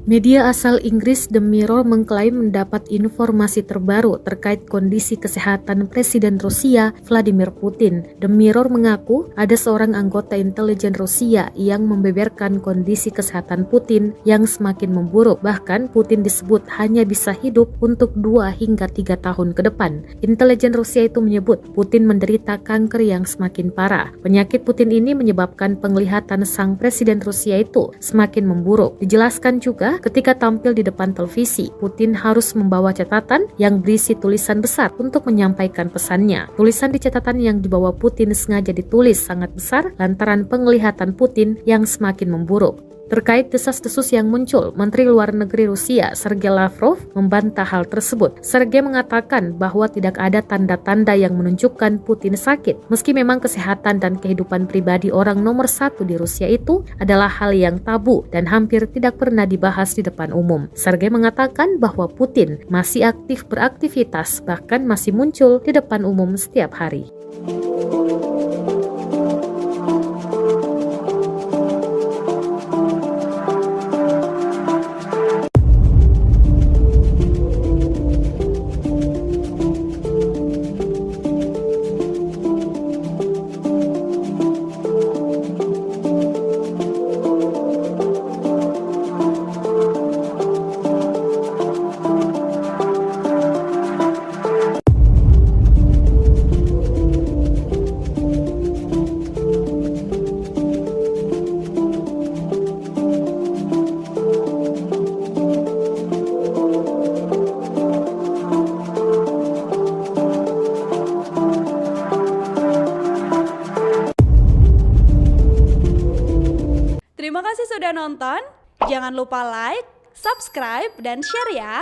Media asal Inggris The Mirror mengklaim mendapat informasi terbaru terkait kondisi kesehatan Presiden Rusia Vladimir Putin. The Mirror mengaku ada seorang anggota intelijen Rusia yang membeberkan kondisi kesehatan Putin yang semakin memburuk. Bahkan Putin disebut hanya bisa hidup untuk 2 hingga 3 tahun ke depan. Intelijen Rusia itu menyebut Putin menderita kanker yang semakin parah. Penyakit Putin ini menyebabkan penglihatan sang Presiden Rusia itu semakin memburuk. Dijelaskan juga ketika tampil di depan televisi, Putin harus membawa catatan yang berisi tulisan besar untuk menyampaikan pesannya. Tulisan di catatan yang dibawa Putin sengaja ditulis sangat besar lantaran penglihatan Putin yang semakin memburuk. Terkait desas-desus yang muncul, Menteri Luar Negeri Rusia Sergei Lavrov membantah hal tersebut. Sergei mengatakan bahwa tidak ada tanda-tanda yang menunjukkan Putin sakit, meski memang kesehatan dan kehidupan pribadi orang nomor 1 di Rusia itu adalah hal yang tabu dan hampir tidak pernah dibahas di depan umum. Sergei mengatakan bahwa Putin masih aktif beraktivitas, bahkan masih muncul di depan umum setiap hari. Terima kasih sudah nonton. Jangan lupa like, subscribe, dan share ya.